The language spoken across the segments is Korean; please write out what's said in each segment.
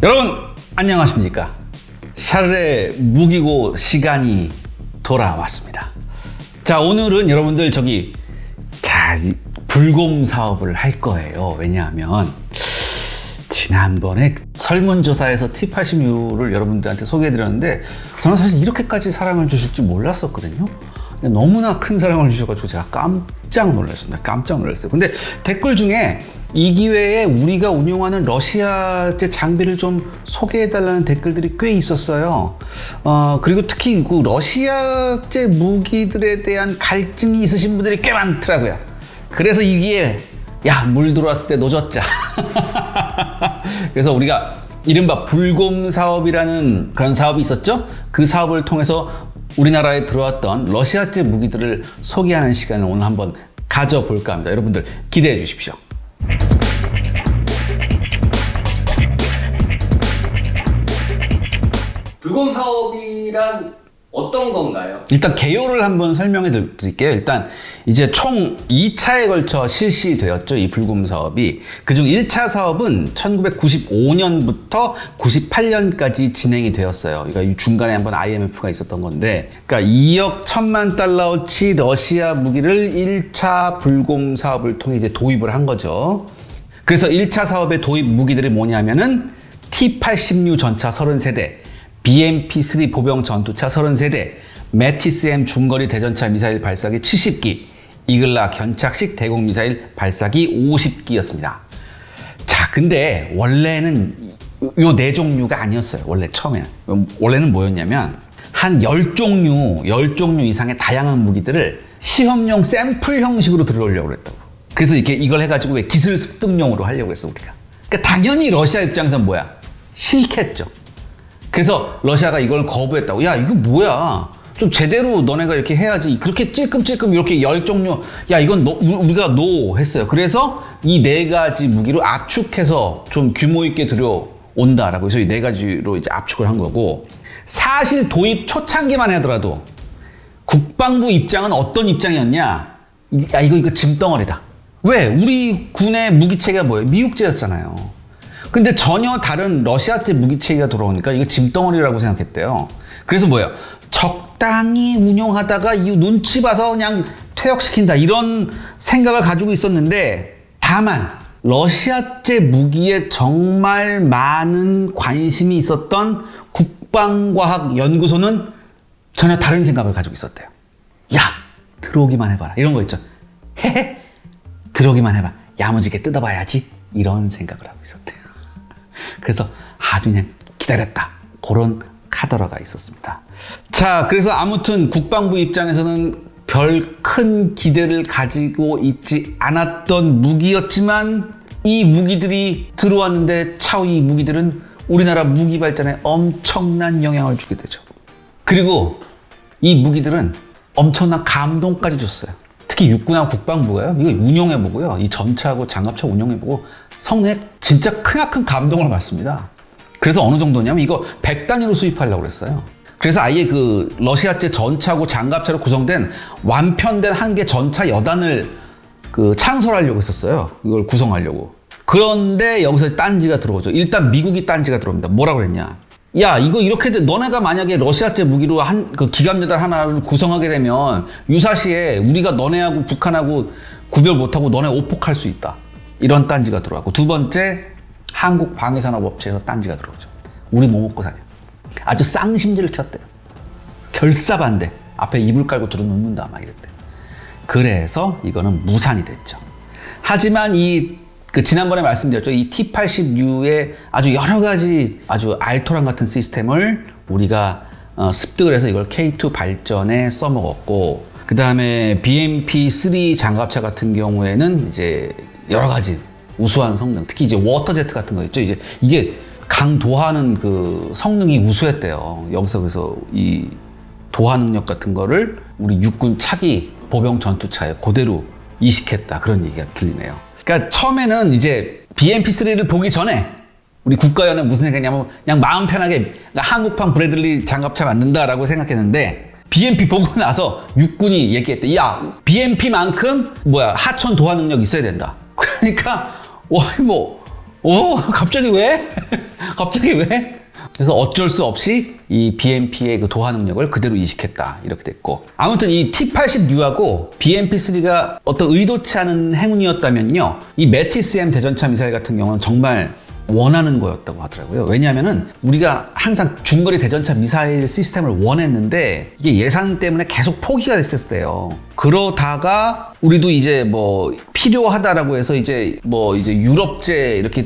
여러분 안녕하십니까. 샤르의 무기고 시간이 돌아왔습니다. 자, 오늘은 여러분들 불공 사업을 할 거예요. 왜냐하면 지난번에 설문조사에서 T86를 여러분들한테 소개해드렸는데 저는 사실 이렇게까지 사랑을 주실 줄 몰랐었거든요. 너무나 큰 사랑을 주셔가지고 제가 깜짝 놀랐습니다. 깜짝 놀랐어요. 근데 댓글 중에 이 기회에 우리가 운용하는 러시아제 장비를 좀 소개해달라는 댓글들이 꽤 있었어요. 그리고 특히 그 러시아제 무기들에 대한 갈증이 있으신 분들이 꽤 많더라고요. 그래서 이 기회에 물 들어왔을 때 노졌자. 그래서 우리가 이른바 불곰 사업이라는 그런 사업이 있었죠. 그 사업을 통해서 우리나라에 들어왔던 러시아제 무기들을 소개하는 시간을 오늘 한번 가져볼까 합니다. 여러분들 기대해 주십시오. 불곰 사업이란 어떤 건가요? 일단 개요를 한번 설명해 드릴게요. 일단 이제 총 2차에 걸쳐 실시되었죠. 이 불곰 사업이. 그중 1차 사업은 1995년부터 98년까지 진행이 되었어요. 그러니까 중간에 한번 IMF가 있었던 건데, 그러니까 2억 1천만 달러어치 러시아 무기를 1차 불곰 사업을 통해 이제 도입을 한 거죠. 그래서 1차 사업의 도입 무기들이 뭐냐면은 T-86 전차 33대, BMP-3 보병 전투차 33대, 메티스-M 중거리 대전차 미사일 발사기 70기, 이글라 견착식 대공 미사일 발사기 50기였습니다. 자, 근데 원래는 요 4종류가 아니었어요. 원래 처음에는. 원래는 뭐였냐면 한 10종류 이상의 다양한 무기들을 시험용 샘플 형식으로 들어오려고 그랬다고. 그래서 이걸 해가지고 왜 기술 습득용으로 하려고 했어, 우리가. 그러니까 당연히 러시아 입장에서는 뭐야? 싫겠죠. 그래서 러시아가 이걸 거부했다고. 야, 이거 뭐야? 좀 제대로 너네가 이렇게 해야지. 그렇게 찔끔찔끔 이렇게 10종류. 야, 이건 우리가 노 했어요. 그래서 이 4가지 무기로 압축해서 좀 규모 있게 들여온다라고 해서 이 4가지로 이제 압축을 한 거고, 사실 도입 초창기만 하더라도 국방부 입장은 어떤 입장이었냐? 야, 이거 짐덩어리다. 왜? 우리 군의 무기체계가 뭐예요? 미국제였잖아요. 근데 전혀 다른 러시아제 무기체계가 들어오니까 이거 짐덩어리라고 생각했대요. 그래서 뭐예요? 적당히 운용하다가 이 눈치 봐서 그냥 퇴역시킨다, 이런 생각을 가지고 있었는데, 다만 러시아제 무기에 정말 많은 관심이 있었던 국방과학연구소는 전혀 다른 생각을 가지고 있었대요. 야, 들어오기만 해봐라, 이런 거 있죠. 헤헤, 들어오기만 해봐, 야무지게 뜯어봐야지, 이런 생각을 하고 있었대요. 그래서 아주 그냥 기다렸다, 그런 카더라가 있었습니다. 자, 그래서 아무튼 국방부 입장에서는 별 큰 기대를 가지고 있지 않았던 무기였지만 이 무기들이 들어왔는데 차후 이 무기들은 우리나라 무기 발전에 엄청난 영향을 주게 되죠. 그리고 이 무기들은 엄청난 감동까지 줬어요. 특히 육군하고 국방부가요, 이거 운용해보고요, 이 전차하고 장갑차 운용해보고 성능에 진짜 크나큰 감동을 받습니다. 그래서 어느 정도냐면 이거 100단위로 수입하려고 그랬어요. 그래서 아예 그 러시아제 전차하고 장갑차로 구성된 완편된 한 개 전차 여단을 창설하려고 했었어요. 이걸 구성하려고. 그런데 여기서 딴지가 들어오죠. 일단 미국이 딴지가 들어옵니다. 뭐라고 그랬냐? 야, 이거 이렇게 너네가 만약에 러시아제 무기로 그 기갑여단 하나를 구성하게 되면 유사시에 우리가 너네하고 북한하고 구별 못하고 너네 오폭할 수 있다, 이런 딴지가 들어왔고, 두 번째, 한국방위산업업체에서 딴지가 들어오죠. 우리 뭐 먹고 사냐. 아주 쌍심지를 쳤대요. 결사반대. 앞에 이불 깔고 들어눕는다, 막 이랬대. 그래서 이거는 무산이 됐죠. 하지만 지난번에 말씀드렸죠. 이 T-86의 아주 여러 가지 아주 알토란 같은 시스템을 우리가 습득을 해서 이걸 K2 발전에 써먹었고, 그 다음에 BMP-3 장갑차 같은 경우에는 이제 여러 가지 우수한 성능, 특히 이제 워터제트 같은 거 있죠. 이게 강도하는 그 성능이 우수했대요. 여기서 그래서 이 도하 능력 같은 거를 우리 육군 차기 보병 전투차에 그대로 이식했다, 그런 얘기가 들리네요. 그러니까 처음에는 이제 BMP-3를 보기 전에 우리 국가연은 무슨 생각이냐면 그냥 마음 편하게 한국판 브래들리 장갑차 만든다라고 생각했는데, BMP 보고 나서 육군이 얘기했대. 야, BMP만큼 하천 도하 능력 있어야 된다. 그러니까 갑자기 왜? 갑자기 왜? 그래서 어쩔 수 없이 이 BMP의 그 도하 능력을 그대로 이식했다. 이렇게 됐고. 아무튼 이 T-80U하고 BMP-3가 어떤 의도치 않은 행운이었다면요. 이 매티스-M 대전차 미사일 같은 경우는 정말 원하는 거였다고 하더라고요. 왜냐하면은 우리가 항상 중거리 대전차 미사일 시스템을 원했는데 이게 예산 때문에 계속 포기가 됐었대요. 그러다가 우리도 이제 뭐 필요하다라고 해서 이제 유럽제 이렇게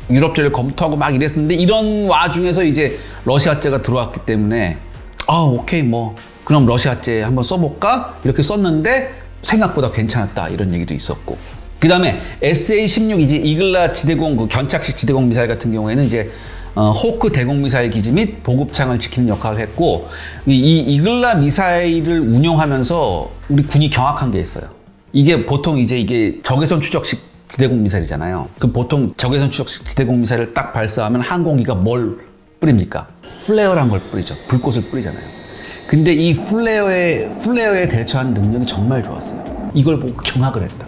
유럽제를 검토하고 막 이랬었는데 이런 와중에서 이제 러시아제가 들어왔기 때문에 오케이 뭐 그럼 러시아제 한번 써볼까? 이렇게 썼는데 생각보다 괜찮았다 이런 얘기도 있었고 그 다음에 SA-16 이제 이글라 지대공 그 견착식 지대공 미사일 같은 경우에는 이제 호크 대공 미사일 기지 및 보급창을 지키는 역할을 했고 이 이글라 미사일을 운용하면서 우리 군이 경악한 게 있어요. 이게 보통 이제 이게 적외선 추적식 지대공 미사일이잖아요. 그럼 보통 적외선 추적식 지대공 미사일을 딱 발사하면 항공기가 뭘 뿌립니까? 플레어란 걸 뿌리죠. 불꽃을 뿌리잖아요. 근데 이 플레어에 대처하는 능력이 정말 좋았어요. 이걸 보고 경악을 했다.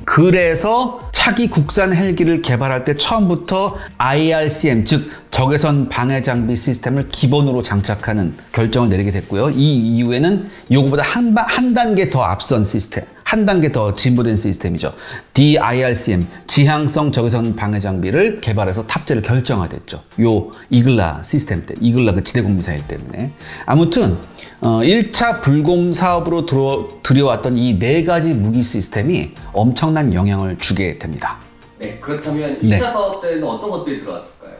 그래서 차기 국산 헬기를 개발할 때 처음부터 IRCM, 즉 적외선 방해 장비 시스템을 기본으로 장착하는 결정을 내리게 됐고요. 이 이후에는 요거보다 한 단계 더 앞선 시스템, 한 단계 더 진보된 시스템이죠. DIRCM, 지향성 적외선 방해 장비를 개발해서 탑재를 결정하됐죠. 요 이글라 시스템 때, 이글라 그 지대공 미사일 때문에. 아무튼 1차 불공 사업으로 들여왔던 이 4가지 무기 시스템이 엄청난 영향을 주게 됩니다. 네, 그렇다면 2차 사업 때는 어떤 것들이 들어왔을까요?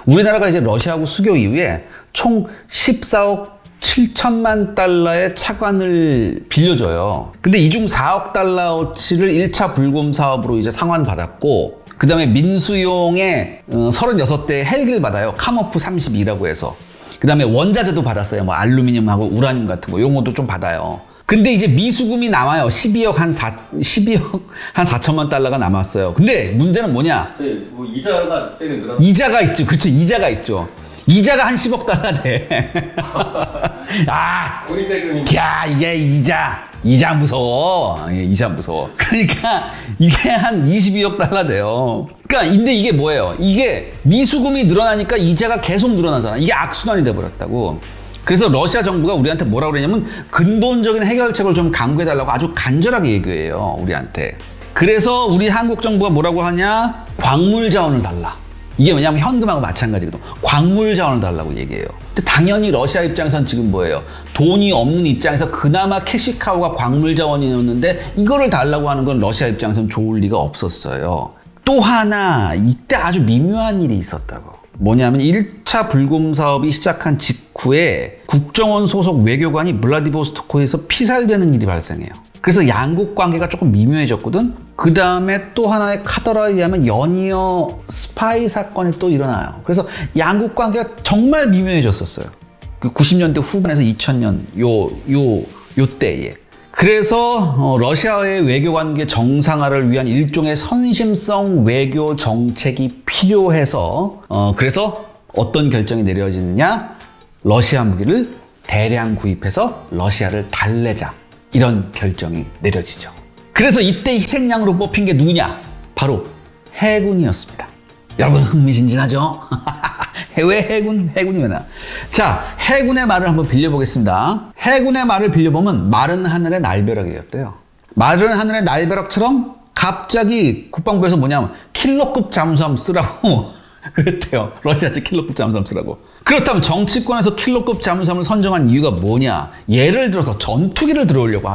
우리나라가 이제 러시아하고 수교 이후에 총 14억 7천만 달러의 차관을 빌려줘요. 근데 이 중 4억 달러어치를 1차 불곰 사업으로 이제 상환받았고, 그 다음에 민수용의 36대의 헬기를 받아요. 카모프 32라고 해서. 그 다음에 원자재도 받았어요. 뭐 알루미늄하고 우라늄 같은 거, 요것도 좀 받아요. 근데 이제 미수금이 남아요. 12억 한 4천만 달러가 남았어요. 근데 문제는 뭐냐? 네, 뭐 이자가 그때는 늘었 이자가 있죠. 그쵸. 이자가 있죠. 이자가 한 10억 달러 돼. 우리 대금이. 야, 이게 이자 무서워. 이자 무서워. 그러니까 이게 한 22억 달러 돼요. 그러니까 근데 이게 뭐예요? 이게 미수금이 늘어나니까 이자가 계속 늘어나잖아. 이게 악순환이 돼버렸다고. 그래서 러시아 정부가 우리한테 뭐라고 그러냐면 근본적인 해결책을 좀 강구해달라고 아주 간절하게 얘기해요. 우리한테. 그래서 우리 한국 정부가 뭐라고 하냐? 광물 자원을 달라. 이게 왜냐면 현금하고 마찬가지거든. 광물 자원을 달라고 얘기해요. 근데 당연히 러시아 입장에선 지금 뭐예요? 돈이 없는 입장에서 그나마 캐시카우가 광물 자원이었는데 이거를 달라고 하는 건 러시아 입장에선 좋을 리가 없었어요. 또 하나 이때 아주 미묘한 일이 있었다고. 뭐냐면 1차 불곰 사업이 시작한 직후에 국정원 소속 외교관이 블라디보스토크에서 피살되는 일이 발생해요. 그래서 양국 관계가 조금 미묘해졌거든. 그 다음에 또 하나의 카더라에 의하면 연이어 스파이 사건이 또 일어나요. 그래서 양국 관계가 정말 미묘해졌었어요. 그 90년대 후반에서 2000년 요 때에. 그래서 러시아의 외교관계 정상화를 위한 일종의 선심성 외교 정책이 필요해서 그래서 어떤 결정이 내려지느냐? 러시아 무기를 대량 구입해서 러시아를 달래자. 이런 결정이 내려지죠. 그래서 이때 희생양으로 뽑힌 게 누구냐? 바로 해군이었습니다. 여러분 흥미진진하죠? 왜 해군이 왜 나? 자, 해군의 말을 한번 빌려보겠습니다. 해군의 말을 빌려보면 마른 하늘의 날벼락이었대요. 마른 하늘의 날벼락처럼 갑자기 국방부에서 뭐냐면 킬러급 잠수함 쓰라고 그랬대요. 러시아제 킬러급 잠수함 쓰라고. 그렇다면 정치권에서 킬러급 잠수함을 선정한 이유가 뭐냐? 예를 들어서 전투기를 들어오려고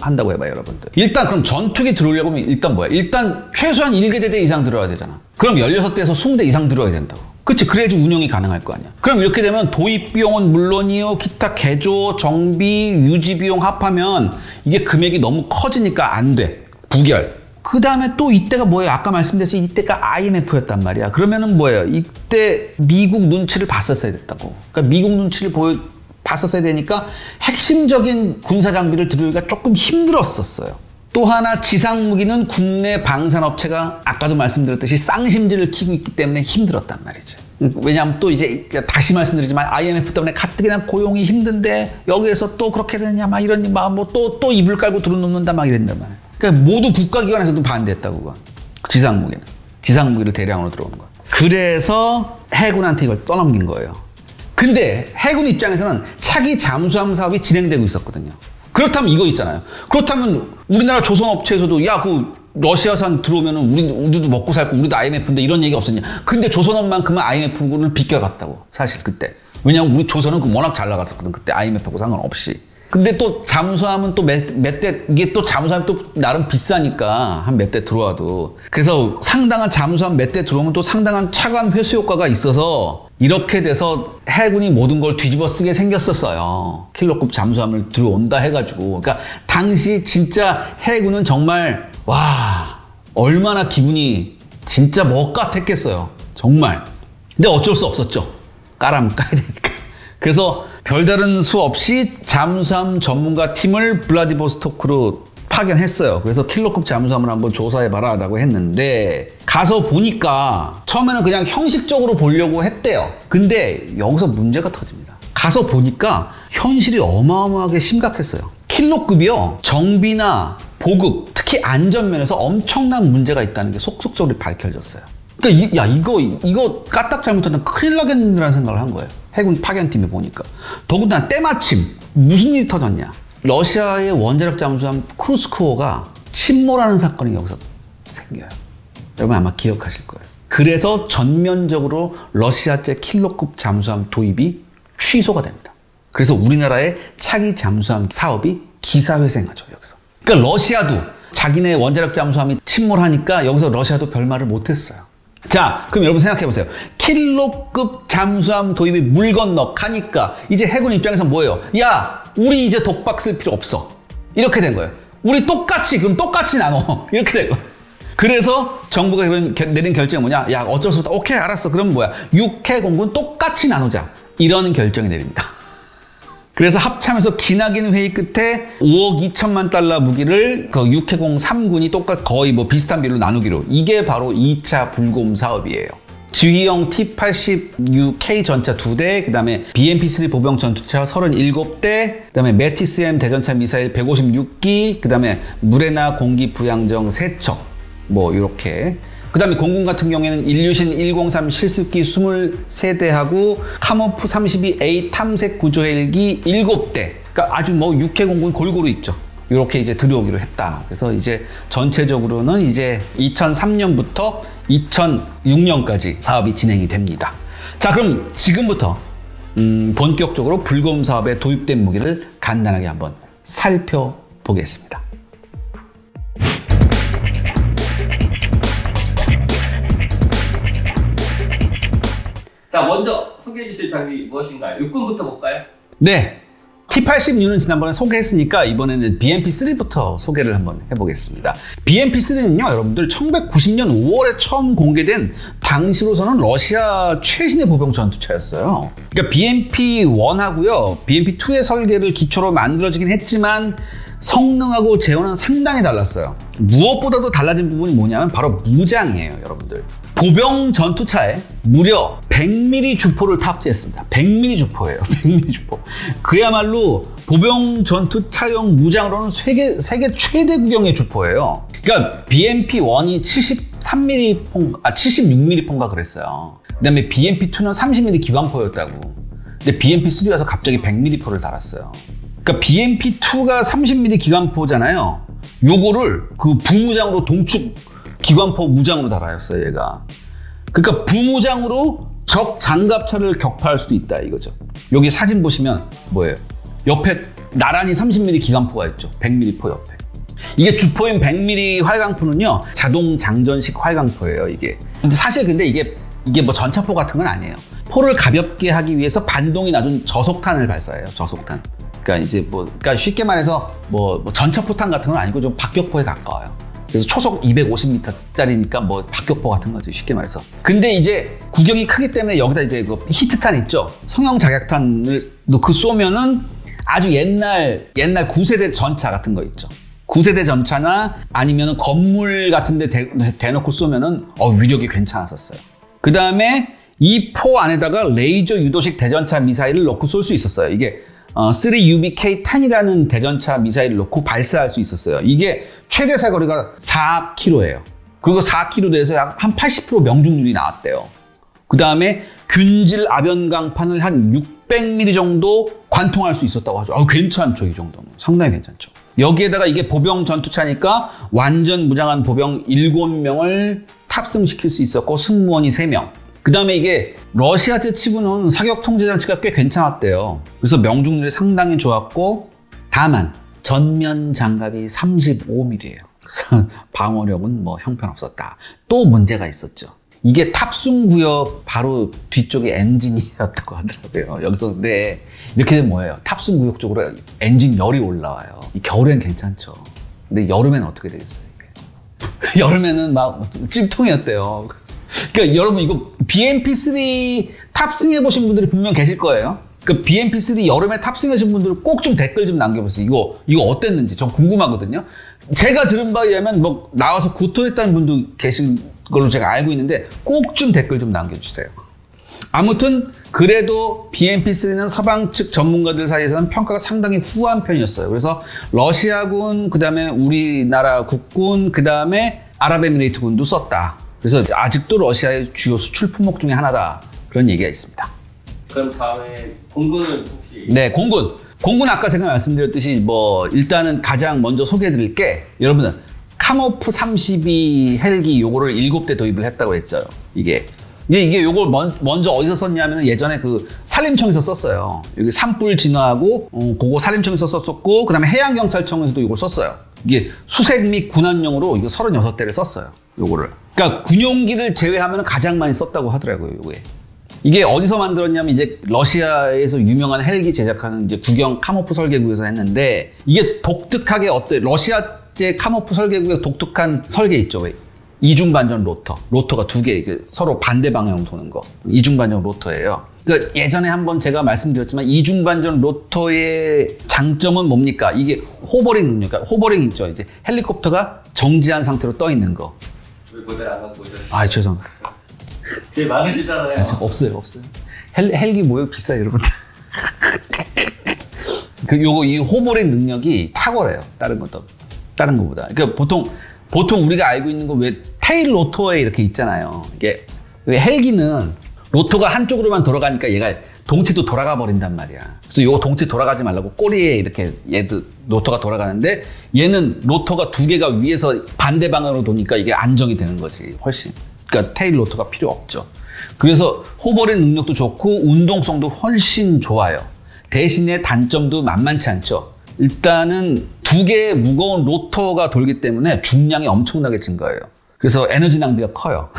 한다고 해봐요, 여러분들. 일단 그럼 전투기 들어오려고 하면 일단 뭐야? 일단 최소한 1개대 이상 들어야 되잖아. 그럼 16대에서 20대 이상 들어야 된다고. 그치? 그래야지 운영이 가능할 거 아니야. 그럼 이렇게 되면 도입 비용은 물론이요, 기타 개조, 정비, 유지 비용 합하면 이게 금액이 너무 커지니까 안 돼. 부결. 그 다음에 또 이때가 뭐예요? 아까 말씀드렸듯이 이때가 IMF였단 말이야. 그러면은 뭐예요? 이때 미국 눈치를 봤었어야 됐다고. 그러니까 미국 눈치를 봤었어야 되니까 핵심적인 군사 장비를 들여오기가 조금 힘들었었어요. 또 하나 지상 무기는 국내 방산업체가 아까도 말씀드렸듯이 쌍심지를 키고 있기 때문에 힘들었단 말이죠. 왜냐하면 또 이제 다시 말씀드리지만 IMF 때문에 가뜩이나 고용이 힘든데 여기에서 또 그렇게 되냐 막 이런 또 이불 깔고 들어눕는다 막 이랬단 말이에요. 그러니까 모두 국가기관에서도 반대했다고 그건. 지상무기를 대량으로 들어오는 거. 그래서 해군한테 이걸 떠넘긴 거예요. 근데 해군 입장에서는 차기 잠수함 사업이 진행되고 있었거든요. 그렇다면 이거 있잖아요. 그렇다면 우리나라 조선업체에서도 야, 그 러시아산 들어오면은 우리도 먹고 살고 우리도 IMF인데 이런 얘기 없었냐. 근데 조선업만큼은 IMF를 비껴갔다고. 사실 그때. 왜냐하면 우리 조선은 워낙 잘 나갔었거든. 그때 IMF하고 상관없이. 근데 또 잠수함은 또 몇 대, 이게 또 잠수함이 또 나름 비싸니까 한 몇 대 들어와도. 그래서 상당한 잠수함 몇 대 들어오면 또 상당한 차관 회수 효과가 있어서 이렇게 돼서 해군이 모든 걸 뒤집어 쓰게 생겼었어요. 킬러급 잠수함을 들어온다 해가지고. 그러니까 당시 진짜 해군은 정말 와, 얼마나 기분이 진짜 먹 같았겠어요. 정말. 근데 어쩔 수 없었죠. 까라면 까야 되니까. 그래서 별다른 수 없이 잠수함 전문가 팀을 블라디보스토크로 파견했어요. 그래서 킬러급 잠수함을 한번 조사해봐라 라고 했는데 가서 보니까 처음에는 그냥 형식적으로 보려고 했대요. 근데 여기서 문제가 터집니다. 가서 보니까 현실이 어마어마하게 심각했어요. 킬러급이요, 정비나 보급, 특히 안전면에서 엄청난 문제가 있다는 게 속속적으로 밝혀졌어요. 그러니까 이거 까딱 잘못하면 큰일 나겠는데라는 생각을 한 거예요. 해군 파견팀이 보니까. 더군다나 때마침 무슨 일이 터졌냐. 러시아의 원자력 잠수함 크루스코어가 침몰하는 사건이 여기서 생겨요. 여러분 아마 기억하실 거예요. 그래서 전면적으로 러시아제 킬러급 잠수함 도입이 취소가 됩니다. 그래서 우리나라의 차기 잠수함 사업이 기사회생하죠, 여기서. 그러니까 러시아도 자기네 원자력 잠수함이 침몰하니까 여기서 러시아도 별말을 못했어요. 자, 그럼 여러분 생각해보세요. 킬러급 잠수함 도입이 물 건너 가니까 이제 해군 입장에서 뭐예요? 야, 우리 이제 독박 쓸 필요 없어. 이렇게 된 거예요. 우리 똑같이 나눠. 이렇게 된 거예요. 그래서 정부가 내린 결정이 뭐냐? 야, 어쩔 수 없다. 오케이, 알았어. 그럼 뭐야? 육해 공군 똑같이 나누자. 이런 결정이 내립니다. 그래서 합참에서 기나긴 회의 끝에 5억 2천만 달러 무기를 그 육해공 3군이 똑같 거의 뭐 비슷한 비율로 나누기로. 이게 바로 2차 불곰 사업이에요. 지휘형 T-86K 전차 2대, 그 다음에 BMP-3 보병 전투차 37대, 그 다음에 메티스-M 대전차 미사일 156기, 그 다음에 무레나 공기 부양정 3척, 뭐 이렇게. 그 다음에 공군 같은 경우에는 일류신 103 실습기 23대하고 카모프 32A 탐색 구조 헬기 7대. 그러니까 아주 뭐 육해 공군 골고루 있죠. 이렇게 이제 들여오기로 했다. 그래서 이제 전체적으로는 이제 2003년부터 2006년까지 사업이 진행이 됩니다. 자, 그럼 지금부터 본격적으로 불곰 사업에 도입된 무기를 간단하게 한번 살펴보겠습니다. 자, 먼저 소개해 주실 장비 무엇인가요? 육군부터 볼까요? 네. T-86는 지난번에 소개했으니까 이번에는 BMP-3부터 소개를 한번 해보겠습니다. BMP-3는요, 여러분들 1990년 5월에 처음 공개된 당시로서는 러시아 최신의 보병 전투차였어요. 그러니까 BMP-1하고요, BMP-2의 설계를 기초로 만들어지긴 했지만 성능하고 제어는 상당히 달랐어요. 무엇보다도 달라진 부분이 뭐냐면 바로 무장이에요, 여러분들. 보병 전투차에 무려 100mm 주포를 탑재했습니다. 100mm 주포예요. 100mm 주포. 그야말로 보병 전투차용 무장으로는 세계 최대 구경의 주포예요. 그러니까 BMP-1이 76mm 폰가 그랬어요. 그다음에 BMP-2는 30mm 기관포였다고. 근데 BMP-3 와서 갑자기 100mm 포를 달았어요. 그러니까 BMP-2가 30mm 기관포잖아요. 요거를 그 부무장으로 동축 기관포 무장으로 달아였어요, 얘가. 그러니까 부무장으로 적 장갑차를 격파할 수도 있다, 이거죠. 여기 사진 보시면 뭐예요? 옆에 나란히 30mm 기관포가 있죠. 100mm 포 옆에. 이게 주포인 100mm 활강포는요, 자동 장전식 활강포예요, 이게. 근데 사실 이게 뭐 전차포 같은 건 아니에요. 포를 가볍게 하기 위해서 반동이 낮은 저속탄을 발사해요, 저속탄. 그러니까 이제 그러니까 쉽게 말해서 뭐 전차포탄 같은 건 아니고 좀 박격포에 가까워요. 그래서 초속 250m짜리니까 뭐 박격포 같은 거지, 쉽게 말해서. 근데 이제 구경이 크기 때문에 여기다 이제 그 히트탄 있죠. 성형 자격탄을 넣고 쏘면은 아주 옛날 9세대 전차 같은 거 있죠. 9세대 전차나 아니면 건물 같은 데 대놓고 쏘면은 위력이 괜찮았었어요. 그 다음에 이 포 안에다가 레이저 유도식 대전차 미사일을 넣고 쏠 수 있었어요. 이게 3UBK-10이라는 대전차 미사일을 넣고 발사할 수 있었어요. 이게 최대 사거리가 4km예요. 그리고 4km 내에서 약 한 80% 명중률이 나왔대요. 그 다음에 균질 아변강판을 한 600mm 정도 관통할 수 있었다고 하죠. 괜찮죠, 이 정도면. 상당히 괜찮죠. 여기에다가 이게 보병 전투차니까 완전 무장한 보병 7명을 탑승시킬 수 있었고 승무원이 3명. 그 다음에 이게 러시아 때 치고는 사격 통제 장치가 꽤 괜찮았대요. 그래서 명중률이 상당히 좋았고, 다만 전면 장갑이 35mm예요. 그래서 방어력은 뭐 형편없었다. 또 문제가 있었죠. 이게 탑승구역 바로 뒤쪽에 엔진이었다고 하더라고요. 여기서 근데 이렇게 되면 뭐예요? 탑승구역 쪽으로 엔진 열이 올라와요. 겨울엔 괜찮죠. 근데 여름엔 어떻게 되겠어요? 이게? 여름에는 막 찜통이었대요. 그러니까 여러분 이거 BMP3 탑승해 보신 분들이 분명 계실 거예요. 그 BMP3 여름에 탑승하신 분들 꼭 좀 댓글 좀 남겨보세요. 이거 어땠는지 전 궁금하거든요. 제가 들은 바에 의하면 뭐 나와서 구토했다는 분도 계신 걸로 제가 알고 있는데 꼭 좀 댓글 좀 남겨주세요. 아무튼 그래도 BMP3는 서방 측 전문가들 사이에서는 평가가 상당히 후한 편이었어요. 그래서 러시아군, 그 다음에 우리나라 국군, 그 다음에 아랍에미레이트군도 썼다. 그래서 아직도 러시아의 주요 수출 품목 중에 하나다. 그런 얘기가 있습니다. 그럼 다음에 공군은 혹시? 네, 공군 아까 제가 말씀드렸듯이 뭐 일단은 가장 먼저 소개해드릴 게 여러분은 카모프 32 헬기 요거를 7대 도입을 했다고 했죠. 이게 요걸 먼저 어디서 썼냐면 예전에 그 산림청에서 썼어요. 여기 산불 진화하고 그거 산림청에서 썼었고, 그 다음에 해양경찰청에서도 이걸 썼어요. 이게 수색 및 군안용으로 이거 36대를 썼어요. 요거를. 그러니까 군용기를 제외하면 가장 많이 썼다고 하더라고요. 요게. 이게 어디서 만들었냐면 이제 러시아에서 유명한 헬기 제작하는 이제 국영 카모프 설계구에서 했는데, 이게 독특하게 러시아제 카모프 설계구의 독특한 설계 있죠. 이중반전 로터가 2개 서로 반대 방향으로 도는 거. 이중반전 로터예요. 그러니까 예전에 한번 제가 말씀드렸지만 이중반전 로터의 장점은 뭡니까? 이게 호버링 능력. 그러니까 호버링 있죠. 이제 헬리콥터가 정지한 상태로 떠 있는 거. 왜 모델 안 갖고 오셨어요? 죄송합니다. 제일 많으시잖아요. 없어요. 헬기 뭐예요? 비싸요, 여러분. 이 호버링 능력이 탁월해요. 다른 것보다. 그러니까 보통 우리가 알고 있는 거 왜 테일 로터에 이렇게 있잖아요. 이게 헬기는 로터가 한쪽으로만 돌아가니까 얘가 동체도 돌아가 버린단 말이야. 그래서 이거 동체 돌아가지 말라고 꼬리에 이렇게 얘도 로터가 돌아가는데, 얘는 로터가 2개가 위에서 반대 방향으로 도니까 이게 안정이 되는 거지, 훨씬. 그러니까 테일 로터가 필요 없죠. 그래서 호버링 능력도 좋고 운동성도 훨씬 좋아요. 대신에 단점도 만만치 않죠. 일단은 2개의 무거운 로터가 돌기 때문에 중량이 엄청나게 증가해요. 그래서 에너지 낭비가 커요.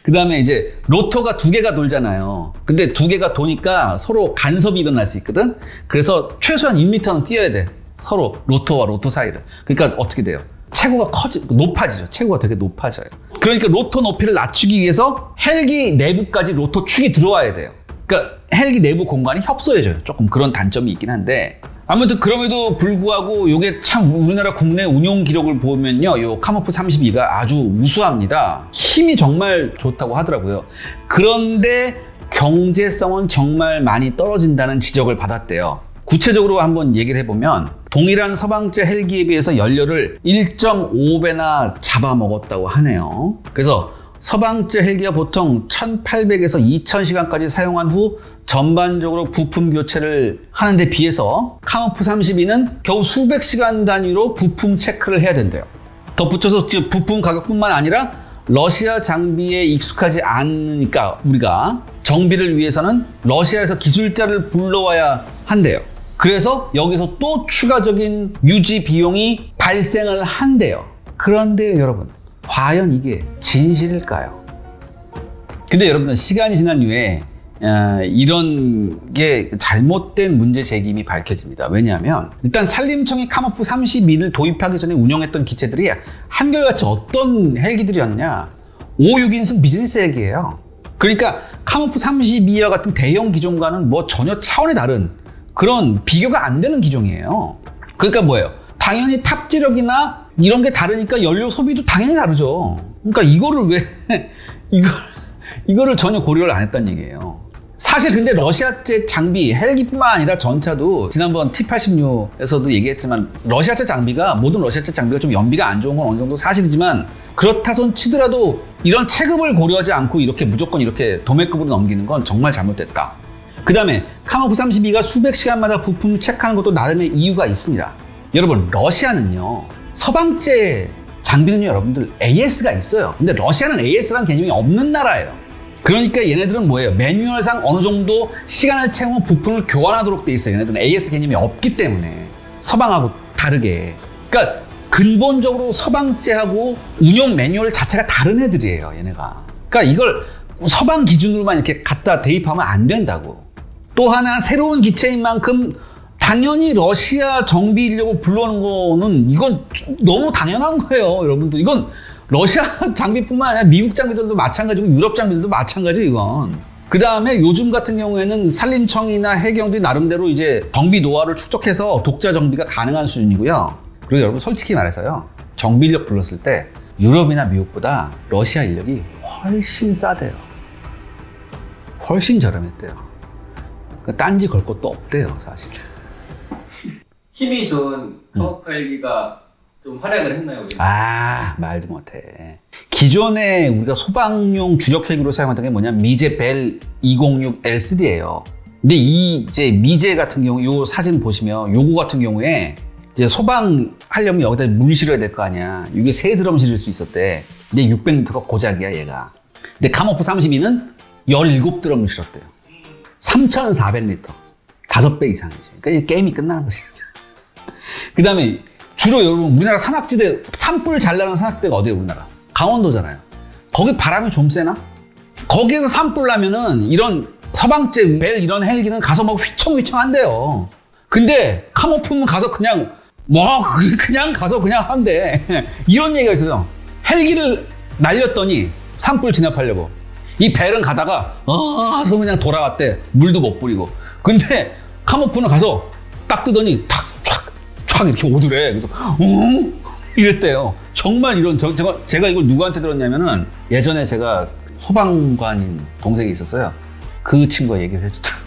그 다음에 이제 로터가 2개가 돌잖아요. 근데 2개가 도니까 서로 간섭이 일어날 수 있거든. 그래서 최소한 1m는 뛰어야 돼. 서로 로터와 로터 사이를. 그러니까 어떻게 돼요? 체구가 높아지죠. 체구가 되게 높아져요. 그러니까 로터 높이를 낮추기 위해서 헬기 내부까지 로터 축이 들어와야 돼요. 그러니까 헬기 내부 공간이 협소해져요. 조금 그런 단점이 있긴 한데, 아무튼 그럼에도 불구하고 이게 참 우리나라 국내 운용 기록을 보면요, 요 카모프 32가 아주 우수합니다. 힘이 정말 좋다고 하더라고요. 그런데 경제성은 정말 많이 떨어진다는 지적을 받았대요. 구체적으로 한번 얘기를 해보면 동일한 서방제 헬기에 비해서 연료를 1.5배나 잡아먹었다고 하네요. 그래서 서방제 헬기가 보통 1800에서 2000시간까지 사용한 후 전반적으로 부품 교체를 하는데 비해서 카모프 32는 겨우 수백 시간 단위로 부품 체크를 해야 된대요. 덧붙여서 부품 가격뿐만 아니라 러시아 장비에 익숙하지 않으니까 우리가 정비를 위해서는 러시아에서 기술자를 불러와야 한대요. 그래서 여기서 또 추가적인 유지 비용이 발생을 한대요. 그런데 여러분, 과연 이게 진실일까요? 근데 여러분, 시간이 지난 후에 이런 게 잘못된 문제 제기임이 밝혀집니다. 왜냐하면 일단 산림청이 카모프 32를 도입하기 전에 운영했던 기체들이 한결같이 어떤 헬기들이었냐, 5, 6인승 비즈니스 헬기예요. 그러니까 카모프 32와 같은 대형 기종과는 뭐 전혀 차원이 다른 그런 비교가 안 되는 기종이에요. 그러니까 뭐예요? 당연히 탑재력이나 이런 게 다르니까 연료 소비도 당연히 다르죠. 그러니까 이거를 왜 이거를 전혀 고려를 안 했다는 얘기예요. 사실 근데 러시아제 장비, 헬기뿐만 아니라 전차도 지난번 T-86에서도 얘기했지만 러시아제 장비가 모든 러시아제 장비가 좀 연비가 안 좋은 건 어느 정도 사실이지만 그렇다 손 치더라도 이런 체급을 고려하지 않고 이렇게 무조건 이렇게 도매급으로 넘기는 건 정말 잘못됐다. 그 다음에 카모프 32가 수백 시간마다 부품 체크하는 것도 나름의 이유가 있습니다. 여러분 러시아는요 서방제 장비는요 여러분들 AS가 있어요. 근데 러시아는 AS라는 개념이 없는 나라예요. 그러니까 얘네들은 뭐예요? 매뉴얼상 어느 정도 시간을 채우면 부품을 교환하도록 돼 있어요. 얘네들은 AS 개념이 없기 때문에 서방하고 다르게. 그러니까 근본적으로 서방제하고 운용 매뉴얼 자체가 다른 애들이에요. 얘네가. 그러니까 이걸 서방 기준으로만 이렇게 갖다 대입하면 안 된다고. 또 하나 새로운 기체인 만큼 당연히 러시아 정비 인력을 불러오는 거는 이건 너무 당연한 거예요. 여러분들. 이건 러시아 장비뿐만 아니라 미국 장비들도 마찬가지고 유럽 장비들도 마찬가지예요, 이건. 그 다음에 요즘 같은 경우에는 산림청이나 해경들이 나름대로 이제 정비 노하우를 축적해서 독자 정비가 가능한 수준이고요. 그리고 여러분 솔직히 말해서요, 정비 인력 불렀을 때 유럽이나 미국보다 러시아 인력이 훨씬 싸대요. 훨씬 저렴했대요. 그러니까 딴지 걸 것도 없대요, 사실. 힘이 좋은 카모프 헬기가 좀 활약을 했나요? 우리? 말도 못해. 기존에 우리가 소방용 주력 헬기로 사용하던 게 뭐냐면 미제 벨 206 L3예요. 근데 이제 미제 같은 경우 요 사진 보시면 요거 같은 경우에 이제 소방 하려면 여기다 물 실어야 될 거 아니야. 이게 세 드럼 실을 수 있었대. 근데 600리터가 고작이야 얘가. 근데 카모프 32는 17드럼을 실었대요. 3,400리터. 5배 이상이죠. 그러니까 이 게임이 끝나는 거지. 그 다음에 주로 여러분 우리나라 산악지대 산불 잘 나는 산악지대가 어디예요? 우리나라 강원도잖아요. 거기 바람이 좀 세나? 거기에서 산불 나면은 이런 서방제 벨 이런 헬기는 가서 막 휘청휘청한대요. 근데 카모프는 가서 그냥 그냥 가서 그냥 한대. 이런 얘기가 있어요. 헬기를 날렸더니 산불 진압하려고 이 벨은 가다가 그래서 그냥 돌아왔대. 물도 못 뿌리고. 근데 카모프는 가서 딱 뜨더니 탁 이렇게 오더래. 그래서 이랬대요. 정말 이런 제가 이걸 누구한테 들었냐면은 예전에 제가 소방관인 동생이 있었어요. 그 친구가 얘기를 해주더라고요.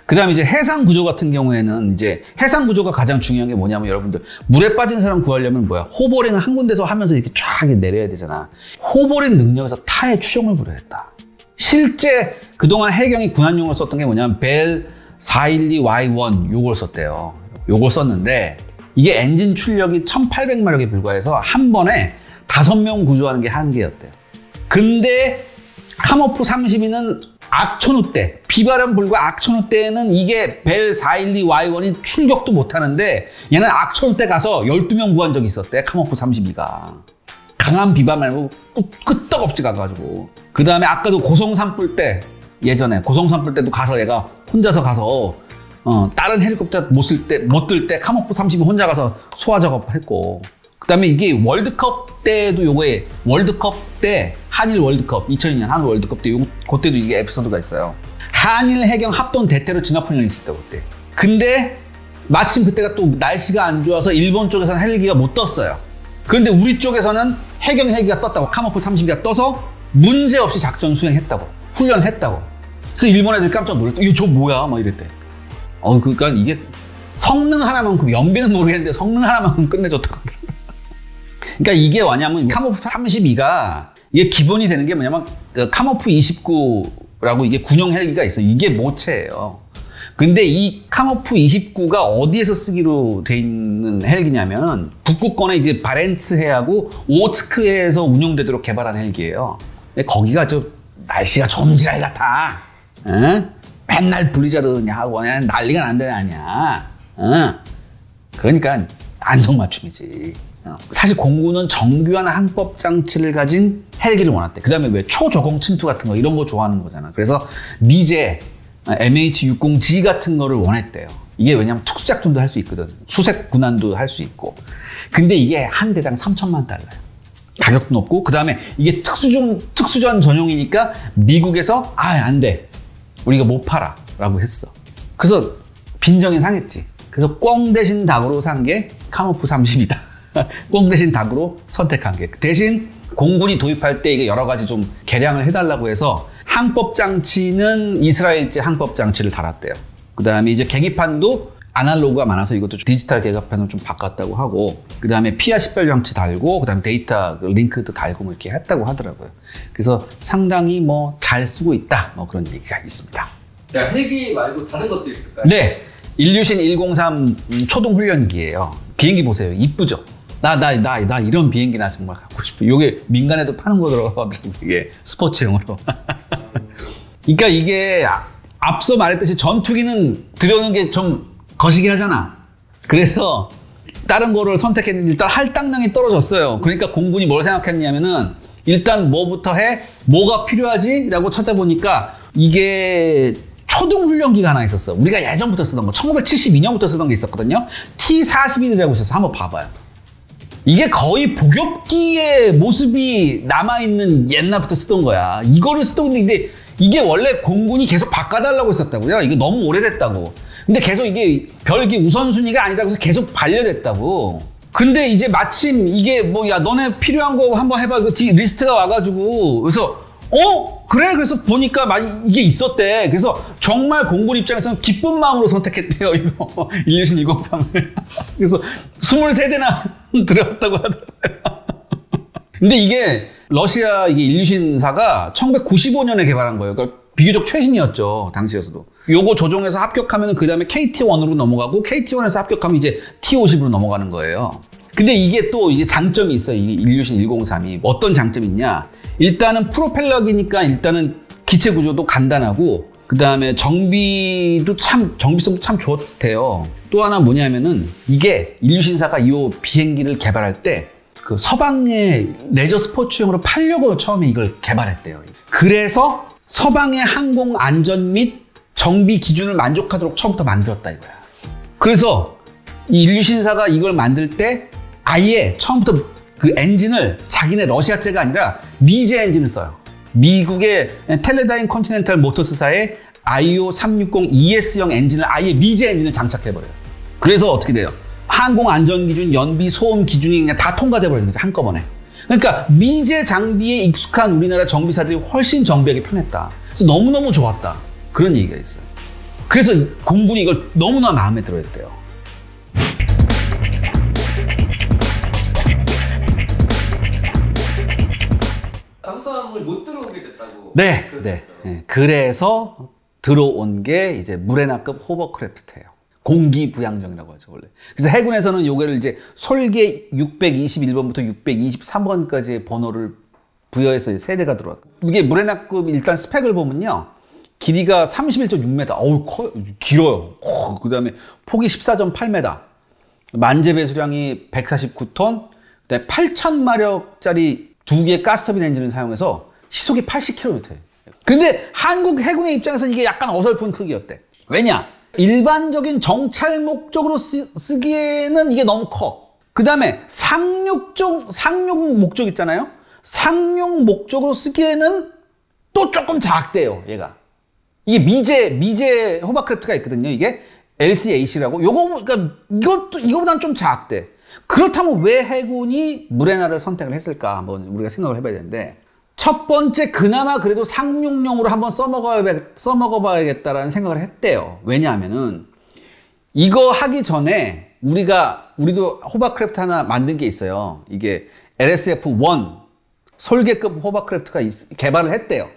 그 다음에 이제 해상 구조 같은 경우에는 이제 해상 구조가 가장 중요한 게 뭐냐면 여러분들 물에 빠진 사람 구하려면 뭐야? 호버링을 한 군데서 하면서 이렇게 쫙 내려야 되잖아. 호버링 능력에서 타의 추종을 부려했다. 실제 그동안 해경이 군안용으로 썼던 게 뭐냐면 벨 412Y1 요걸 썼대요. 요걸 썼는데 이게 엔진 출력이 1800마력에 불과해서 한 번에 5명 구조하는 게 한계였대요. 근데 카모프 32는 악천후 때, 비바람 불과 악천후 때는 이게 벨 412Y1이 출격도 못하는데 얘는 악천후 때 가서 12명 구한 적이 있었대. 카모프 32가. 강한 비바람 말고 끄떡없이 가가지고. 그 다음에 아까도 고성 산불 때, 예전에 고성 산불 때도 가서 얘가 혼자서 가서 다른 헬리콥터 못 뜰 때 카모프 32 혼자 가서 소화 작업했고. 그 다음에 이게 월드컵 때도 요거에 월드컵 때 한일 월드컵 2002년 한일 월드컵 때 그때도 이게 에피소드가 있어요. 한일 해경 합동 대테러 진압훈련이 있었다 그때. 근데 마침 그때가 또 날씨가 안 좋아서 일본 쪽에서는 헬기가 못 떴어요. 그런데 우리 쪽에서는 해경 헬기가 떴다고. 카모프 32가 떠서 문제없이 작전 수행했다고. 훈련했다고. 그래서 일본 애들 깜짝 놀랐대. 이거 저 뭐야? 막 이랬대. 그러니까 이게 성능 하나만큼, 연비는 모르겠는데 성능 하나만큼 끝내줬다고. 그러니까 이게 뭐냐면 카모프 32가 이게 기본이 되는 게 뭐냐면 카모프 29라고 이게 군용 헬기가 있어요. 이게 모체예요. 근데 이 카모프 29가 어디에서 쓰기로 돼 있는 헬기냐면은 북극권에 이제 바렌츠 해하고 오츠크해에서 운용되도록 개발한 헬기예요. 거기가 좀 날씨가 좀지랄 같아. 응? 맨날 블리자드냐 하고 그냥 난리가 난데 아니야. 그러니까 안성맞춤이지. 사실 공군은 정교한 항법 장치를 가진 헬기를 원했대. 그 다음에 왜 초저공 침투 같은 거 이런 거 좋아하는 거잖아. 그래서 미제 MH-60G 같은 거를 원했대요. 이게 왜냐면 특수작전도 할 수 있거든. 수색 군안도 할 수 있고. 근데 이게 한 대당 3천만 달러야. 가격도 높고, 그 다음에 이게 특수전 전용이니까 미국에서 안 돼. 우리가 못 팔아. 라고 했어. 그래서 빈정이 상했지. 그래서 꽝 대신 닭으로 산 게 카모프 30이다. 꽝 대신 닭으로 선택한 게. 대신 공군이 도입할 때 이게 여러 가지 좀 개량을 해달라고 해서 항법 장치는 이스라엘제 항법 장치를 달았대요. 그 다음에 이제 계기판도 아날로그가 많아서 이것도 디지털 계기판으로 좀 바꿨다고 하고, 그 다음에 피아 식별 장치 달고, 그 다음에 데이터 링크도 달고 뭐 이렇게 했다고 하더라고요. 그래서 상당히 뭐 잘 쓰고 있다, 뭐 그런 얘기가 있습니다. 야, 헬기 말고 다른 것도 있을까요? 네, 일류신 103 초동 훈련기예요. 비행기 보세요, 이쁘죠? 나 이런 비행기 나 정말 갖고 싶어. 이게 민간에도 파는 거더라고요. 이게 스포츠용으로. 그러니까 이게 앞서 말했듯이 전투기는 들여오는 게 좀 거시기 하잖아. 그래서 다른 거를 선택했는데 일단 할당량이 떨어졌어요. 그러니까 공군이 뭘 생각했냐면은 일단 뭐부터 해? 뭐가 필요하지? 라고 찾아보니까 이게 초등훈련기가 하나 있었어. 우리가 예전부터 쓰던 거, 1972년부터 쓰던 게 있었거든요. T-41이라고 있어서 한번 봐봐요. 이게 거의 복엽기의 모습이 남아있는 옛날부터 쓰던 거야. 이거를 쓰던 건데 이게 원래 공군이 계속 바꿔달라고 했었다고요. 이게 너무 오래됐다고. 근데 계속 이게 별기 우선순위가 아니다고 해서 계속 반려됐다고. 근데 이제 마침 이게 뭐, 야, 너네 필요한 거 한번 해봐. 그 리스트가 와가지고. 그래서, 그래? 그래서 보니까 이게 있었대. 그래서 정말 공군 입장에서는 기쁜 마음으로 선택했대요. 이거. 일류신 103을. 그래서 23대나 들어갔다고 하더라고요. 근데 이게 러시아 이게 일류신사가 1995년에 개발한 거예요. 그러니까 비교적 최신이었죠. 당시에서도. 요거 조종해서 합격하면 그 다음에 KT-1으로 넘어가고 KT-1에서 합격하면 이제 T-50으로 넘어가는 거예요. 근데 이게 또 이게 장점이 있어요. 이 일류신 103이. 어떤 장점이 있냐. 일단은 프로펠러기니까 일단은 기체 구조도 간단하고, 그 다음에 정비성도 참 좋대요. 또 하나 뭐냐면은 이게 인류신사가 이 비행기를 개발할 때 그 서방의 레저 스포츠용으로 팔려고 처음에 이걸 개발했대요. 그래서 서방의 항공 안전 및 정비 기준을 만족하도록 처음부터 만들었다 이거야. 그래서 이 인류신사가 이걸 만들 때 아예 처음부터 그 엔진을 자기네 러시아제가 아니라 미제 엔진을 써요. 미국의 텔레다인 컨티넨탈 모터스사의 IO360 ES형 엔진을 아예 미제 엔진을 장착해버려요. 그래서 어떻게 돼요? 항공안전기준, 연비, 소음 기준이 그냥 다 통과돼버리는 거죠, 한꺼번에. 그러니까 미제 장비에 익숙한 우리나라 정비사들이 훨씬 정비하기 편했다. 그래서 너무너무 좋았다. 그런 얘기가 있어요. 그래서 공군이 이걸 너무나 마음에 들어 했대요. 잠수함을 못 들어오게 됐다고. 네. 그래서 들어온 게 이제 무레나급 호버크래프트예요. 공기부양정이라고 하죠, 원래. 그래서 해군에서는 요거를 이제 솔개 621번부터 623번까지의 번호를 부여해서 세대가 들어왔고. 이게 무레나급 일단 스펙을 보면요. 길이가 31.6m. 어우, 커요. 길어요. 그 다음에 폭이 14.8m. 만재 배수량이 149톤. 그다음에 8,000마력짜리 두 개의 가스터빈 엔진을 사용해서 시속이 80km예요. 근데 한국 해군의 입장에서는 이게 약간 어설픈 크기였대. 왜냐? 일반적인 정찰 목적으로 쓰기에는 이게 너무 커. 그 다음에 상륙 목적 있잖아요. 상륙 목적으로 쓰기에는 또 조금 작대요, 얘가. 이게 미제 호버크래프트가 있거든요, 이게. LCAC라고. 그러니까 이거보다는 좀 작대. 그렇다면 왜 해군이 무레나를 선택을 했을까? 한번 우리가 생각을 해봐야 되는데, 첫 번째, 그나마 그래도 상륙용으로 한번 써먹어봐야겠다라는 생각을 했대요. 왜냐하면은, 이거 하기 전에 우리도 호버크래프트 하나 만든 게 있어요. 이게 LSF-1 솔개급 호버크래프트가 개발을 했대요.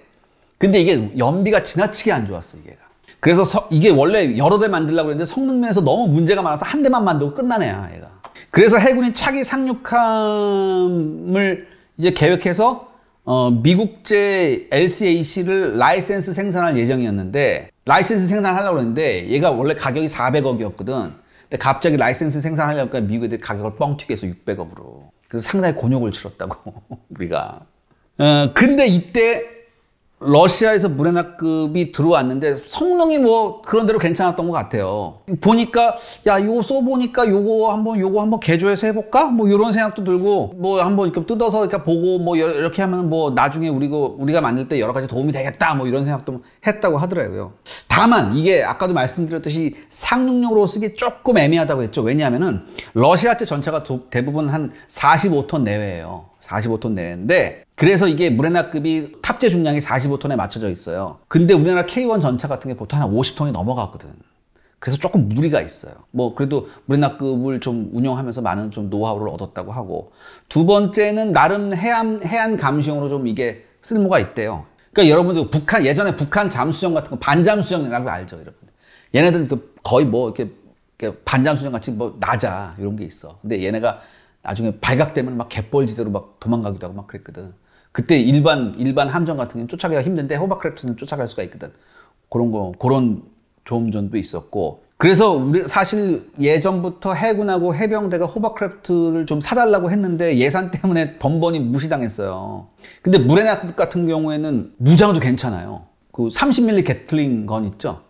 근데 이게 연비가 지나치게 안 좋았어, 이게. 그래서 이게 원래 여러 대 만들려고 했는데 성능면에서 너무 문제가 많아서 한 대만 만들고 끝난 애야, 얘가. 그래서 해군이 차기 상륙함을 이제 계획해서 미국제 LCAC를 라이센스 생산할 예정이었는데, 라이센스 생산하려고 했는데 얘가 원래 가격이 400억이었거든. 근데 갑자기 라이센스 생산하려니까 미국 애들이 가격을 뻥튀기 해서 600억으로. 그래서 상당히 곤욕을 치렀다고, 우리가. 근데 이때 러시아에서 무레나급이 들어왔는데 성능이 뭐 그런 대로 괜찮았던 것 같아요. 보니까 야, 이거 써보니까 요거 한번 개조해서 해볼까? 뭐 이런 생각도 들고, 뭐 한번 이렇게 뜯어서 이렇게 보고 뭐 이렇게 하면 뭐 나중에 우리가 만들 때 여러 가지 도움이 되겠다, 뭐 이런 생각도 했다고 하더라고요. 다만 이게 아까도 말씀드렸듯이 상륙용으로 쓰기 조금 애매하다고 했죠. 왜냐하면은 러시아제 전차가 대부분 한 45톤 내외예요. 45톤 내외인데 그래서 이게 무레나급이 탑재 중량이 45톤에 맞춰져 있어요. 근데 우리나라 K1 전차 같은 게 보통 한 50톤이 넘어가거든. 그래서 조금 무리가 있어요. 뭐 그래도 무레나급을 좀 운영하면서 많은 좀 노하우를 얻었다고 하고, 두 번째는 나름 해안 감시용으로 좀 이게 쓸모가 있대요. 그러니까 여러분들 예전에 북한 잠수정 같은 거 반잠수정이라고 알죠, 여러분. 얘네들은 거의 뭐 이렇게 반잠수정 같이 뭐 낮아 이런 게 있어. 근데 얘네가 나중에 발각되면 막 갯벌지대로 막 도망가기도 하고 막 그랬거든. 그때 일반 함정 같은 경우는 쫓아가기가 힘든데 호버크래프트는 쫓아갈 수가 있거든. 그런 좋은 점도 있었고. 그래서 우리 사실 예전부터 해군하고 해병대가 호버크래프트를 좀 사달라고 했는데 예산 때문에 번번이 무시당했어요. 근데 무레나 같은 경우에는 무장도 괜찮아요. 그 30mm 게틀링 건 있죠.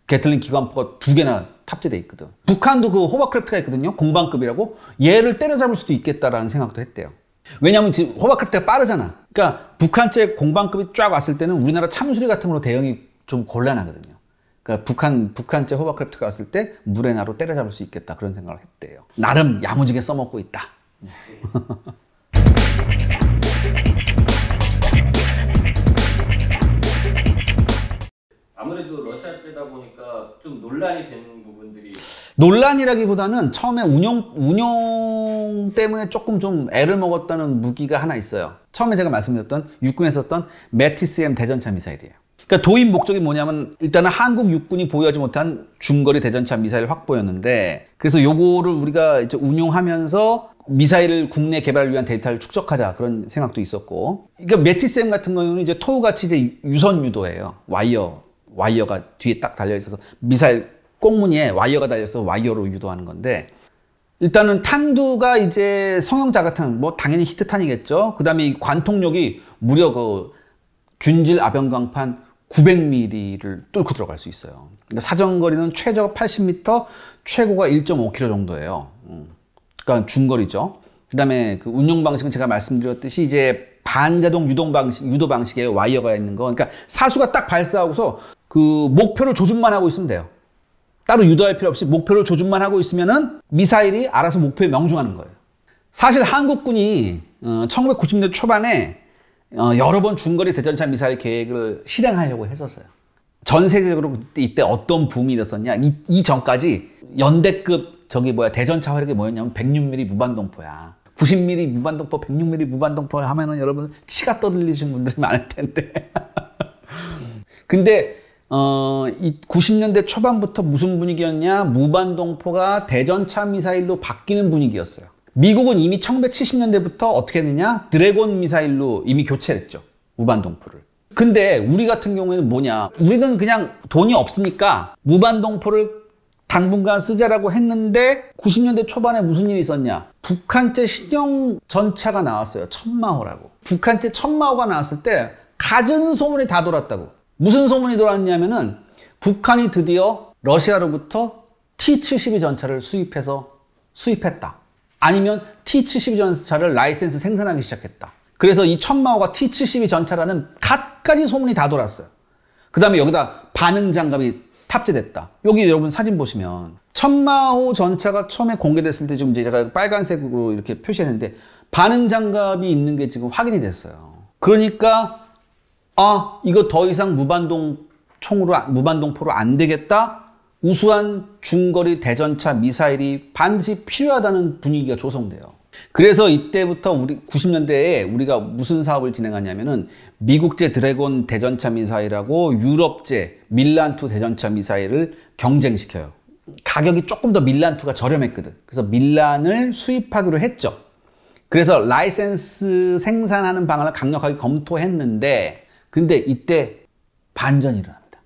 게틀링 기관포가 2개나 탑재돼 있거든. 북한도 그 호버크래프트가 있거든요. 공방급이라고. 얘를 때려잡을 수도 있겠다라는 생각도 했대요. 왜냐하면 지금 호버크래프트가 빠르잖아. 그러니까 북한제 공방급이 쫙 왔을 때는 우리나라 참수리 같은 걸로 대응이 좀 곤란하거든요. 그러니까 북한제 호버크래프트가 왔을 때 무레나로 때려잡을 수 있겠다 그런 생각을 했대요. 나름 야무지게 써먹고 있다. 아무래도 러시아 때다 보니까 좀 논란이 되는 부분들이, 논란이라기보다는 처음에 운용 때문에 조금 좀 애를 먹었다는 무기가 하나 있어요. 처음에 제가 말씀드렸던 육군에 썼던 메티스-M 대전차 미사일이에요. 그러니까 도입 목적이 뭐냐면 일단은 한국 육군이 보유하지 못한 중거리 대전차 미사일 확보였는데, 그래서 요거를 우리가 이제 운용하면서 미사일을 국내 개발을 위한 데이터를 축적하자 그런 생각도 있었고, 그러니까 메티스-M 같은 경우는 이제 토우같이 이제 유선 유도예요. 와이어가 뒤에 딱 달려 있어서 미사일 꽁무니에 와이어가 달려서 와이어로 유도하는 건데, 일단은 탄두가 이제 성형 자가탄, 뭐 당연히 히트탄이겠죠. 그 다음에 이 관통력이 무려 그 균질 아병광판 900mm를 뚫고 들어갈 수 있어요. 그러니까 사정거리는 최저 80m, 최고가 1.5km 정도예요. 그러니까 중거리죠. 그 다음에 그 운용 방식은 제가 말씀드렸듯이 이제 반자동 유도 방식의 와이어가 있는 거. 그러니까 사수가 딱 발사하고서 그 목표를 조준만 하고 있으면 돼요. 따로 유도할 필요 없이 목표를 조준만 하고 있으면은 미사일이 알아서 목표에 명중하는 거예요. 사실 한국군이 1990년대 초반에 여러 번 중거리 대전차 미사일 계획을 실행하려고 했었어요. 전 세계적으로 이때 어떤 붐이 일었었냐. 이 전까지 연대급 대전차 화력이 뭐였냐면 106mm 무반동포야. 90mm 무반동포, 106mm 무반동포 하면은 여러분 치가 떠들리신 분들이 많을 텐데. 근데 이 90년대 초반부터 무슨 분위기였냐? 무반동포가 대전차 미사일로 바뀌는 분위기였어요. 미국은 이미 1970년대부터 어떻게 했느냐? 드래곤 미사일로 이미 교체를 했죠. 무반동포를. 근데 우리 같은 경우에는 뭐냐? 우리는 그냥 돈이 없으니까 무반동포를 당분간 쓰자라고 했는데 90년대 초반에 무슨 일이 있었냐? 북한제 신형 전차가 나왔어요. 천마호라고. 북한제 천마호가 나왔을 때 갖은 소문이 다 돌았다고. 무슨 소문이 돌았냐면은 북한이 드디어 러시아로부터 T-72 전차를 수입했다. 아니면 T-72 전차를 라이센스 생산하기 시작했다. 그래서 이 천마호가 T-72 전차라는 갖가지 소문이 다 돌았어요. 그 다음에 여기다 반응 장갑이 탑재됐다. 여기 여러분 사진 보시면 천마호 전차가 처음에 공개됐을 때 지금 이제 제가 빨간색으로 이렇게 표시했는데 반응 장갑이 있는 게 지금 확인이 됐어요. 그러니까 이거 더 이상 무반동포로 안 되겠다. 우수한 중거리 대전차 미사일이 반드시 필요하다는 분위기가 조성돼요. 그래서 이때부터 90년대에 우리가 무슨 사업을 진행하냐면은 미국제 드래곤 대전차 미사일하고 유럽제 밀란2 대전차 미사일을 경쟁시켜요. 가격이 조금 더 밀란2가 저렴했거든. 그래서 밀란을 수입하기로 했죠. 그래서 라이센스 생산하는 방안을 강력하게 검토했는데, 근데 이때 반전이 일어납니다.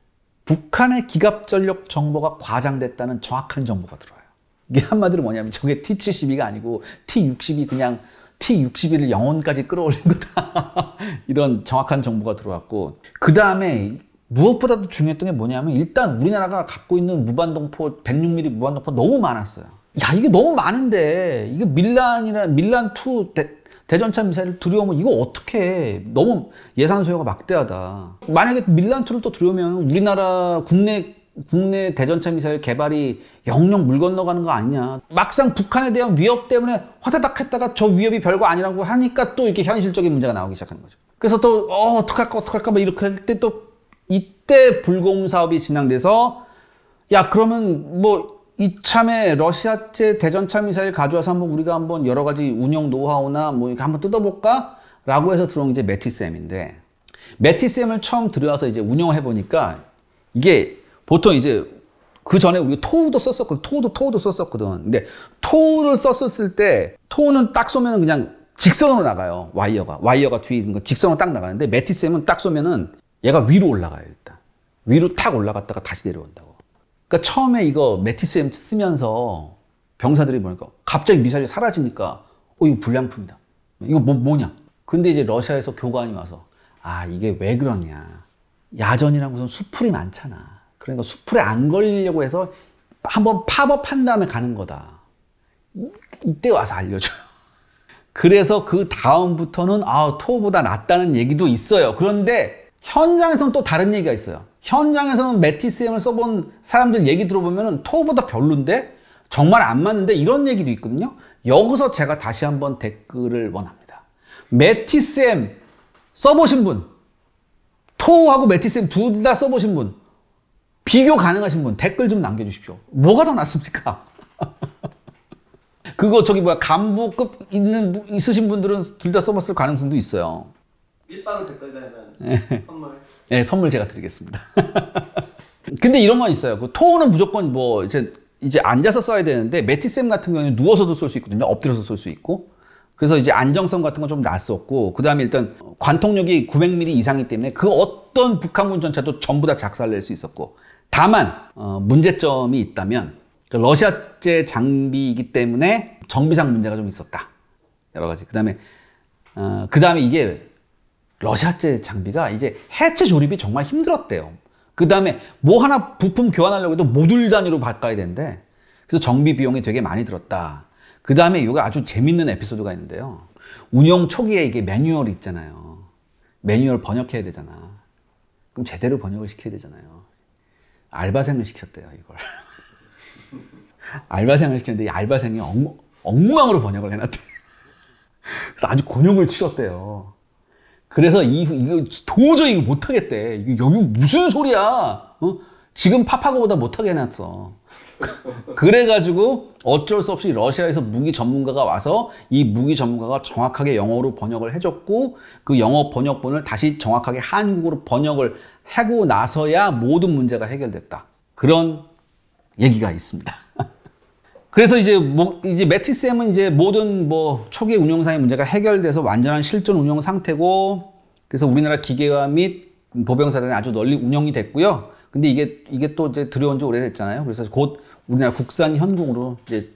북한의 기갑전력 정보가 과장됐다는 정확한 정보가 들어와요. 이게 한마디로 뭐냐면 저게 T-72가 아니고 T-60이 그냥 T-61을 영혼까지 끌어올린 거다. 이런 정확한 정보가 들어왔고, 그 다음에 무엇보다도 중요했던 게 뭐냐면 일단 우리나라가 갖고 있는 무반동포 106mm 무반동포 너무 많았어요. 야, 이게 너무 많은데 이게 밀란2 대전차 미사일을 들여오면 이거 어떻게 해? 너무 예산 소요가 막대하다. 만약에 밀란2를 또 들여오면 우리나라 국내 국내 대전차 미사일 개발이 영영 물 건너가는 거 아니냐. 막상 북한에 대한 위협 때문에 화다닥 했다가 저 위협이 별거 아니라고 하니까 또 이렇게 현실적인 문제가 나오기 시작하는 거죠. 그래서 또 어떡할까 막 이렇게 할 때 또 이때 불공 사업이 진행돼서 야 그러면 뭐 이참에 러시아제 대전차 미사일 가져와서 한번 우리가 한번 여러 가지 운영 노하우나 뭐 이렇게 한번 뜯어볼까? 라고 해서 들어온 게 이제 매티쌤인데 매티쌤을 처음 들여와서 이제 운영해 보니까 이게 보통 이제 그 전에 우리가 토우도 썼었거든. 토우도 썼었거든. 근데 토우를 썼었을 때 토우는 딱 쏘면은 그냥 직선으로 나가요. 와이어가 뒤에 있는 거 직선으로 딱 나가는데 매티쌤은 딱 쏘면은 얘가 위로 올라가요. 일단 위로 탁 올라갔다가 다시 내려온다고. 그러니까 처음에 이거 매티쌤 쓰면서 병사들이 보니까 갑자기 미사일이 사라지니까 이거 불량품이다. 이거 뭐냐? 근데 이제 러시아에서 교관이 와서 아 이게 왜 그러냐. 야전이란 것은 수풀이 많잖아. 그러니까 수풀에 안 걸리려고 해서 한번 팝업한 다음에 가는 거다. 이때 와서 알려줘요. 그래서 그 다음부터는 토우보다 낫다는 얘기도 있어요. 그런데 현장에서는 또 다른 얘기가 있어요. 현장에서는 매티스M을 써본 사람들 얘기 들어보면 토우보다 별론데 정말 안 맞는데 이런 얘기도 있거든요. 여기서 제가 다시 한번 댓글을 원합니다. 매티스M 써보신 분, 토우하고 매티스M 둘 다 써보신 분, 비교 가능하신 분 댓글 좀 남겨주십시오. 뭐가 더 낫습니까? 그거 간부급 있으신 분들은 둘 다 써봤을 가능성도 있어요. 밀빵 댓글 달면 선물. 네, 선물 제가 드리겠습니다. 근데 이런 건 있어요. 그 토우는 무조건 이제 앉아서 써야 되는데 매티쌤 같은 경우는 누워서도 쏠 수 있거든요. 엎드려서 쏠 수 있고. 그래서 이제 안정성 같은 건 좀 낫었고, 그 다음에 일단 관통력이 900mm 이상이기 때문에 그 어떤 북한군 전차도 전부 다 작살낼 수 있었고, 다만 문제점이 있다면 러시아제 장비이기 때문에 정비상 문제가 좀 있었다. 여러 가지. 그 다음에 이게 러시아제 장비가 이제 해체 조립이 정말 힘들었대요. 그 다음에 뭐 하나 부품 교환하려고 해도 모듈 단위로 바꿔야 되는데, 그래서 정비 비용이 되게 많이 들었다. 그 다음에 이거 아주 재밌는 에피소드가 있는데요. 운영 초기에 이게 매뉴얼이 있잖아요. 매뉴얼 번역해야 되잖아. 그럼 제대로 번역을 시켜야 되잖아요. 알바생을 시켰대요, 이걸. 알바생을 시켰는데 이 알바생이 엉망으로 번역을 해놨대. 그래서 아주 곤욕을 치렀대요. 그래서 이거 도저히 못하겠대. 이거 여기 무슨 소리야? 지금 파파고보다 못하게 해놨어. 그래가지고 어쩔 수 없이 러시아에서 무기 전문가가 와서 이 무기 전문가가 정확하게 영어로 번역을 해줬고, 그 영어 번역본을 다시 정확하게 한국어로 번역을 하고 나서야 모든 문제가 해결됐다. 그런 얘기가 있습니다. 그래서 이제 매티쌤은 이제 모든 초기 운용상의 문제가 해결돼서 완전한 실전 운용 상태고, 그래서 우리나라 기계화 및 보병사단에 아주 널리 운영이 됐고요. 근데 이게 또 이제 들여온 지 오래됐잖아요. 그래서 곧 우리나라 국산 현궁으로 이제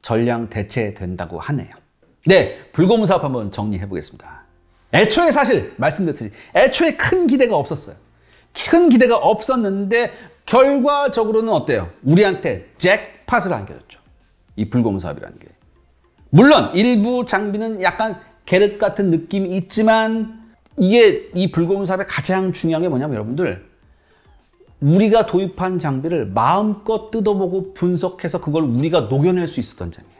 전량 대체된다고 하네요. 네, 불곰 사업 한번 정리해 보겠습니다. 애초에 사실 말씀드렸듯이 애초에 큰 기대가 없었어요. 큰 기대가 없었는데 결과적으로는 어때요? 우리한테 잭팟을 안겨줬죠. 이 불곰 사업이라는 게. 물론 일부 장비는 약간 계륵 같은 느낌이 있지만 이게 이 불곰 사업의 가장 중요한 게 뭐냐면 여러분들, 우리가 도입한 장비를 마음껏 뜯어보고 분석해서 그걸 우리가 녹여낼 수 있었던 점이에요.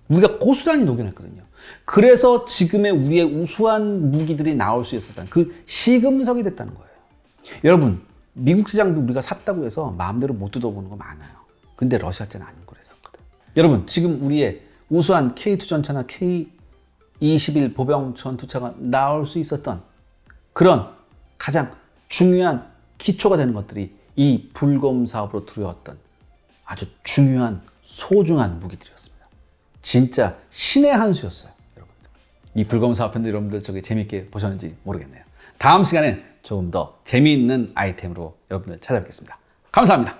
우리가 고스란히 녹여냈거든요. 그래서 지금의 우리의 우수한 무기들이 나올 수 있었던 그 시금석이 됐다는 거예요. 여러분, 미국제 장비 우리가 샀다고 해서 마음대로 못 뜯어보는 거 많아요. 근데 러시아제는 아닌 거랬었거든. 여러분, 지금 우리의 우수한 K2 전차나 K21 보병 전투차가 나올 수 있었던 그런 가장 중요한 기초가 되는 것들이 이 불곰 사업으로 들여왔던 아주 중요한 소중한 무기들이었습니다. 진짜 신의 한 수였어요, 여러분들. 이 불곰 사업 편도 여러분들 재밌게 보셨는지 모르겠네요. 다음 시간엔 조금 더 재미있는 아이템으로 여러분들 찾아뵙겠습니다. 감사합니다.